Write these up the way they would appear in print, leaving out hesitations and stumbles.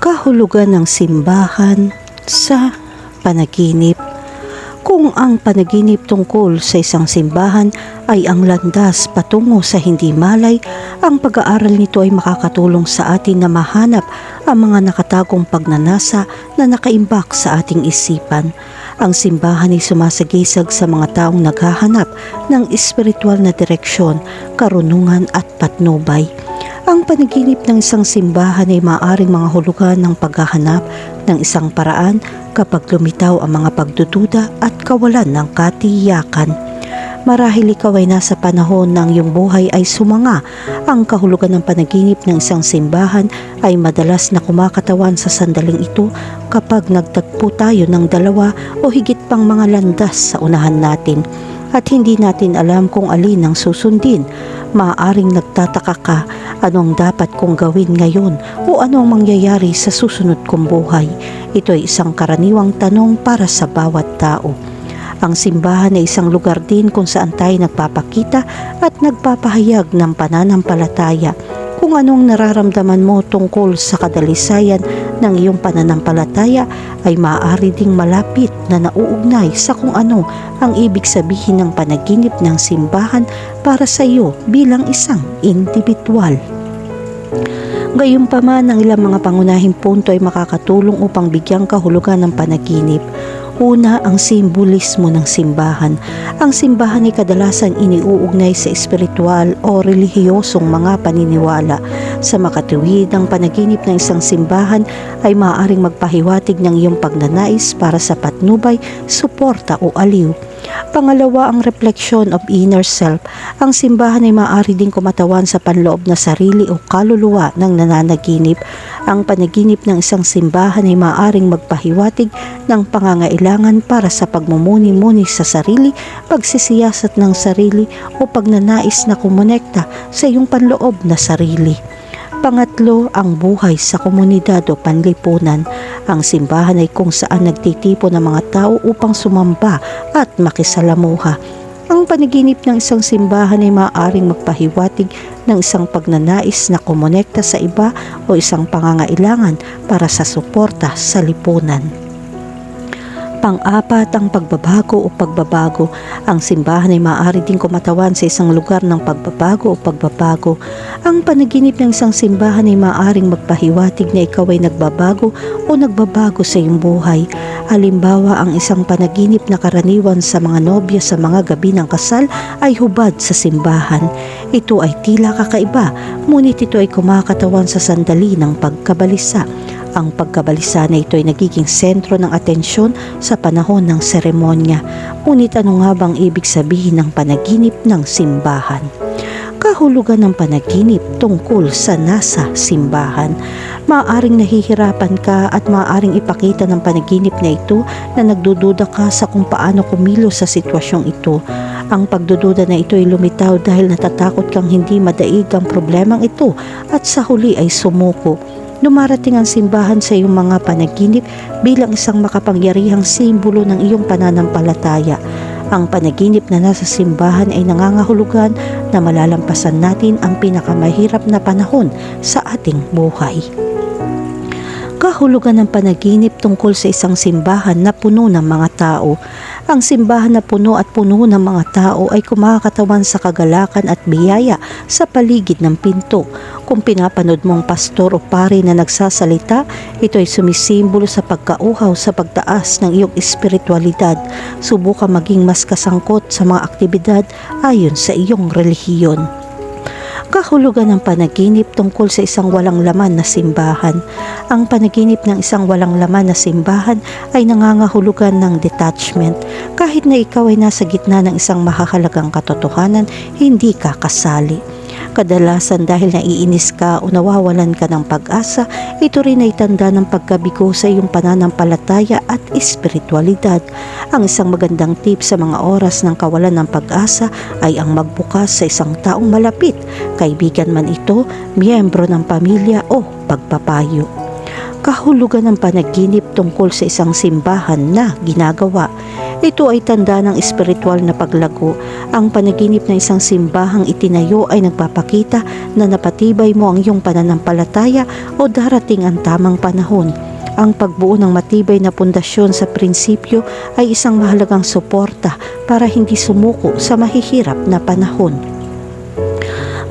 Kahulugan ng simbahan sa panaginip. Kung ang panaginip tungkol sa isang simbahan ay ang landas patungo sa hindi malay, ang pag-aaral nito ay makakatulong sa atin na mahanap ang mga nakatagong pagnanasa na nakaimbak sa ating isipan. Ang simbahan ay sumasagisag sa mga taong naghahanap ng espiritual na direksyon, karunungan at patnubay. Ang panaginip ng isang simbahan ay maaaring mga hulugan ng paghahanap ng isang paraan kapag lumitaw ang mga pagdududa at kawalan ng katiyakan. Marahil ikaw ay nasa panahon ng iyong buhay ay sumanga. Ang kahulugan ng panaginip ng isang simbahan ay madalas na kumakatawan sa sandaling ito kapag nagtagpo tayo ng dalawa o higit pang mga landas sa unahan natin at hindi natin alam kung alin ang susundin. Maaaring nagtataka ka, anong dapat kong gawin ngayon o anong mangyayari sa susunod kong buhay. Ito ay isang karaniwang tanong para sa bawat tao. Ang simbahan ay isang lugar din kung saan tayo nagpapakita at nagpapahayag ng pananampalataya. Kung anong nararamdaman mo tungkol sa kadalisayan ng iyong pananampalataya ay maaari ding malapit na nauugnay sa kung ano ang ibig sabihin ng panaginip ng simbahan para sa iyo bilang isang individual. Gayunpaman, ang ilang mga pangunahing punto ay makakatulong upang bigyang kahulugan ng panaginip. Una, ang simbolismo ng simbahan. Ang simbahan ay kadalasan iniuugnay sa espiritual o relihiyosong mga paniniwala. Sa makatuwid, ang panaginip ng isang simbahan ay maaaring magpahiwatig ng iyong pagnanais para sa patnubay, suporta o aliw. Pangalawa, ang reflection of inner self. Ang simbahan ay maaari din kumatawan sa panloob na sarili o kaluluwa ng nananaginip. Ang panaginip ng isang simbahan ay maaaring magpahiwatig ng pangangailangan para sa pagmumuni-muni sa sarili, pagsisiyasat ng sarili o pagnanais na kumonekta sa iyong panloob na sarili. Pangatlo, ang buhay sa komunidad o panlipunan. Ang simbahan ay kung saan nagtitipon ng mga tao upang sumamba at makisalamuha. Ang panaginip ng isang simbahan ay maaaring magpahiwatig ng isang pagnanais na kumonekta sa iba o isang pangangailangan para sa suporta sa lipunan. Pang-apat, ang pagbabago o pagbabago. Ang simbahan ay maaari din kumatawan sa isang lugar ng pagbabago o pagbabago. Ang panaginip ng isang simbahan ay maaaring magpahiwatig na ikaw ay nagbabago o nagbabago sa iyong buhay. Halimbawa, ang isang panaginip na karaniwan sa mga nobya sa mga gabi ng kasal ay hubad sa simbahan. Ito ay tila kakaiba, ngunit ito ay kumakatawan sa sandali ng pagkabalisa. Ang pagkabalisa na ito ay nagiging sentro ng atensyon sa panahon ng seremonya. Ngunit ano nga bang ibig sabihin ng panaginip ng simbahan? Kahulugan ng panaginip tungkol sa nasa simbahan. Maaaring nahihirapan ka at maaaring ipakita ng panaginip na ito na nagdududa ka sa kung paano kumilos sa sitwasyong ito. Ang pagdududa na ito ay lumitaw dahil natatakot kang hindi madaig ang problemang ito at sa huli ay sumuko. Dumarating ang simbahan sa iyong mga panaginip bilang isang makapangyarihang simbolo ng iyong pananampalataya. Ang panaginip na nasa simbahan ay nangangahulugan na malalampasan natin ang pinakamahirap na panahon sa ating buhay. Kahulugan ng panaginip tungkol sa isang simbahan na puno ng mga tao. Ang simbahan na puno at puno ng mga tao ay kumakatawan sa kagalakan at biyaya sa paligid ng pinto. Kung pinapanood mong pastor o pari na nagsasalita, ito ay sumisimbolo sa pagkauhaw sa pagtaas ng iyong espiritualidad. Subukan maging mas kasangkot sa mga aktibidad ayon sa iyong relihiyon. Kahulugan ng panaginip tungkol sa isang walang laman na simbahan. Ang panaginip ng isang walang laman na simbahan ay nangangahulugan ng detachment. Kahit na ikaw ay nasa gitna ng isang mahahalagang katotohanan, hindi ka kasali. Kadalasan dahil naiinis ka o nawawalan ka ng pag-asa, ito rin ay tanda ng pagkabigo sa iyong pananampalataya at espiritualidad. Ang isang magandang tip sa mga oras ng kawalan ng pag-asa ay ang magbukas sa isang taong malapit, kaibigan man ito, miyembro ng pamilya o pagpapayo. Kahulugan ng panaginip tungkol sa isang simbahan na ginagawa. Ito ay tanda ng espiritual na paglago. Ang panaginip ng isang simbahang itinayo ay nagpapakita na napatibay mo ang iyong pananampalataya o darating ang tamang panahon. Ang pagbuo ng matibay na pundasyon sa prinsipyo ay isang mahalagang suporta para hindi sumuko sa mahihirap na panahon.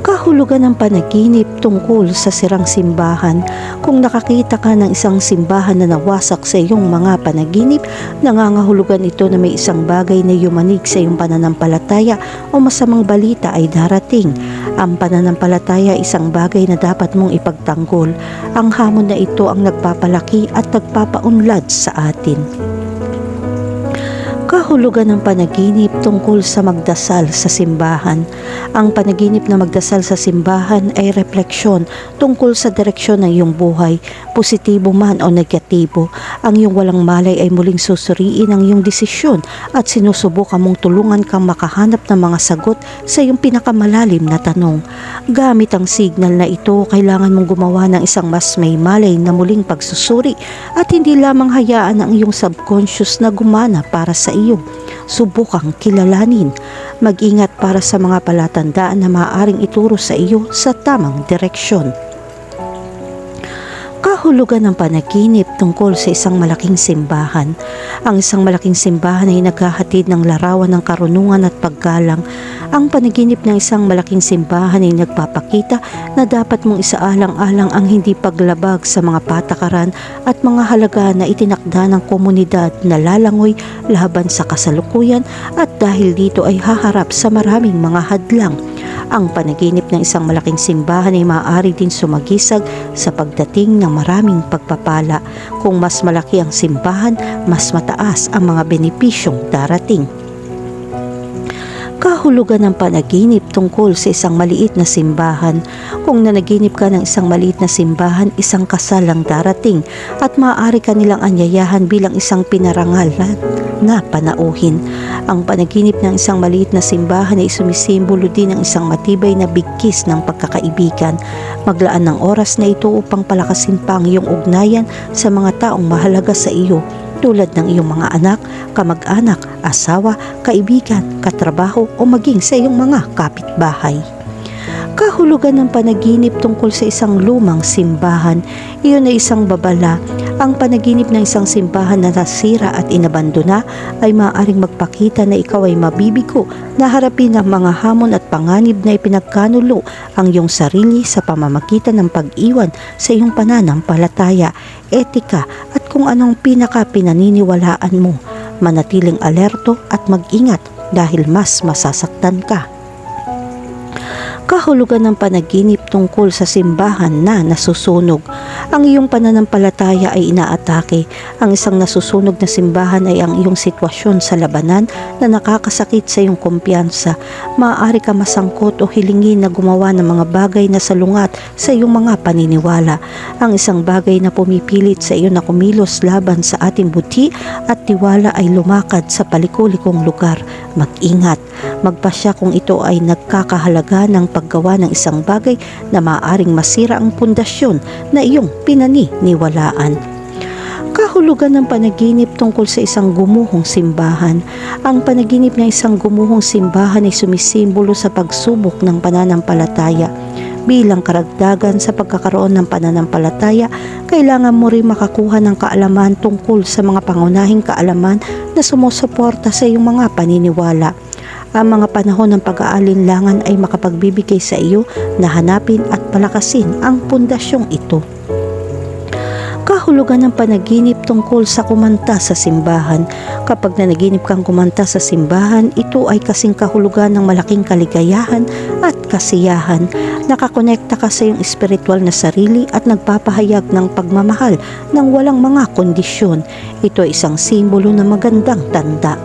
Kahulugan ng panaginip tungkol sa sirang simbahan. Kung nakakita ka ng isang simbahan na nawasak sa iyong mga panaginip, nangangahulugan ito na may isang bagay na yumanig sa iyong pananampalataya o masamang balita ay darating. Ang pananampalataya ay isang bagay na dapat mong ipagtanggol. Ang hamon na ito ang nagpapalaki at nagpapaunlad sa atin. Kahulugan ng panaginip tungkol sa magdasal sa simbahan. Ang panaginip na magdasal sa simbahan ay refleksyon tungkol sa direksyon ng iyong buhay, positibo man o negatibo. Ang iyong walang malay ay muling susuriin ang iyong desisyon at sinusubukan mong tulungan kang makahanap ng mga sagot sa iyong pinakamalalim na tanong. Gamit ang signal na ito, kailangan mong gumawa ng isang mas may malay na muling pagsusuri at hindi lamang hayaan ang iyong subconscious na gumana para sa iyo. Subukang kilalanin. Mag-ingat para sa mga palatandaan na maaaring ituro sa iyo sa tamang direksyon. Kahulugan ng panaginip tungkol sa isang malaking simbahan. Ang isang malaking simbahan ay naghahatid ng larawan ng karunungan at paggalang. Ang panaginip ng isang malaking simbahan ay nagpapakita na dapat mong isaalang-alang ang hindi paglabag sa mga patakaran at mga halaga na itinakda ng komunidad na lalangoy laban sa kasalukuyan at dahil dito ay haharap sa maraming mga hadlang. Ang panaginip ng isang malaking simbahan ay maaari din sumagisag sa pagdating ng maraming pagpapala. Kung mas malaki ang simbahan, mas mataas ang mga benepisyong darating. Kahulugan ng panaginip tungkol sa isang maliit na simbahan. Kung nanaginip ka ng isang maliit na simbahan, isang kasal ang darating at maaari ka nilang anyayahan bilang isang pinarangal na panauhin. Ang panaginip ng isang maliit na simbahan ay sumisimbolo din ng isang matibay na bigkis ng pagkakaibigan. Maglaan ng oras na ito upang palakasin pa ang iyong ugnayan sa mga taong mahalaga sa iyo, tulad ng iyong mga anak, kamag-anak, asawa, kaibigan, katrabaho o maging sa iyong mga kapitbahay. Kahulugan ng panaginip tungkol sa isang lumang simbahan. Iyon ay isang babala. Ang panaginip ng isang simbahan na nasira at inabandona ay maaaring magpakita na ikaw ay mabibigo na harapin ang mga hamon at panganib na ipinagkanulo ang iyong sarili sa pamamagitan ng pag-iwan sa iyong pananampalataya, etika at kung anong pinaka-pinaniniwalaan mo. Manatiling alerto at mag-ingat dahil mas masasaktan ka. Kahulugan ng panaginip tungkol sa simbahan na nasusunog. Ang iyong pananampalataya ay inaatake. Ang isang nasusunog na simbahan ay ang iyong sitwasyon sa labanan na nakakasakit sa iyong kumpiyansa. Maaari ka masangkot o hilingin na gumawa ng mga bagay na salungat sa iyong mga paniniwala. Ang isang bagay na pumipilit sa iyo na kumilos laban sa ating buti at tiwala ay lumakad sa palikulikong lugar. Mag-ingat. Magpasya kung ito ay nagkakahalaga ng paggawa ng isang bagay na maaaring masira ang pundasyon na iyong pinaniniwalaan. Kahulugan ng panaginip tungkol sa isang gumuhong simbahan. Ang panaginip ng isang gumuhong simbahan ay sumisimbolo sa pagsubok ng pananampalataya. Bilang karagdagan sa pagkakaroon ng pananampalataya, kailangan mo rin makakuha ng kaalaman tungkol sa mga pangunahing kaalaman na sumusuporta sa iyong mga paniniwala. Ang mga panahon ng pag-aalinlangan ay makapagbibigay sa iyo na hanapin at palakasin ang pundasyong ito. Kahulugan ng panaginip tungkol sa kumanta sa simbahan. Kapag nanaginip kang kumanta sa simbahan, ito ay kasing kahulugan ng malaking kaligayahan at kasiyahan. Nakakonekta ka sa iyong espiritual na sarili at nagpapahayag ng pagmamahal ng walang mga kondisyon. Ito ay isang simbolo ng magandang tanda.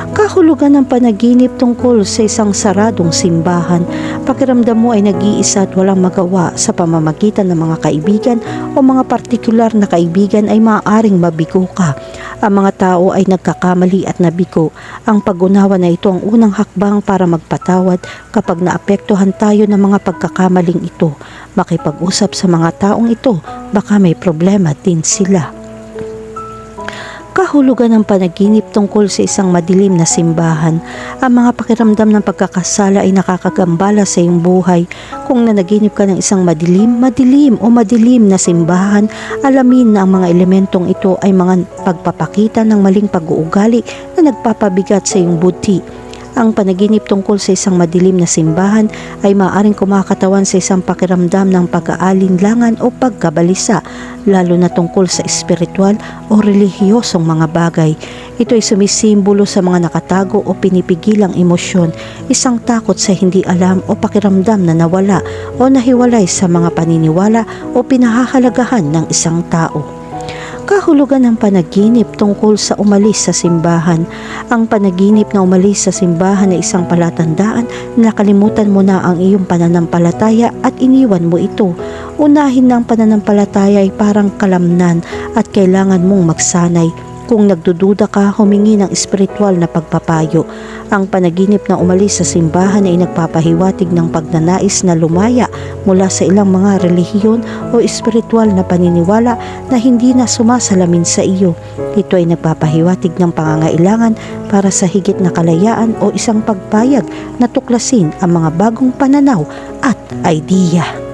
Kahulugan ng panaginip tungkol sa isang saradong simbahan. Pakiramdam mo ay nag-iisa at walang magawa sa pamamagitan ng mga kaibigan o mga partikular na kaibigan ay maaaring mabigo ka. Ang mga tao ay nagkakamali at nabigo. Ang pag-unawa na ito ang unang hakbang para magpatawad kapag naapektuhan tayo ng mga pagkakamaling ito. Makipag-usap sa mga taong ito, baka may problema din sila. Kahulugan ng panaginip tungkol sa isang madilim na simbahan. Ang mga pakiramdam ng pagkakasala ay nakakagambala sa iyong buhay. Kung nanaginip ka ng isang madilim na simbahan, alamin na ang mga elementong ito ay mga pagpapakita ng maling pag-uugali na nagpapabigat sa iyong buti. Ang panaginip tungkol sa isang madilim na simbahan ay maaaring kumakatawan sa isang pakiramdam ng pag-aalinlangan o pagkabalisa, lalo na tungkol sa espiritual o relihiyosong mga bagay. Ito ay sumisimbolo sa mga nakatago o pinipigilang emosyon, isang takot sa hindi alam o pakiramdam na nawala o nahiwalay sa mga paniniwala o pinahahalagahan ng isang tao. Kahulugan ng panaginip tungkol sa umalis sa simbahan. Ang panaginip na umalis sa simbahan ay isang palatandaan na nakalimutan mo na ang iyong pananampalataya at iniwan mo ito. Unahin ng pananampalataya ay parang kalamnan at kailangan mong magsanay. Kung nagdududa ka, humingi ng espiritual na pagpapayo. Ang panaginip na umalis sa simbahan ay nagpapahiwatig ng pagnanais na lumaya mula sa ilang mga relihiyon o espiritual na paniniwala na hindi na sumasalamin sa iyo. Ito ay nagpapahiwatig ng pangangailangan para sa higit na kalayaan o isang pagpayag na tuklasin ang mga bagong pananaw at idea.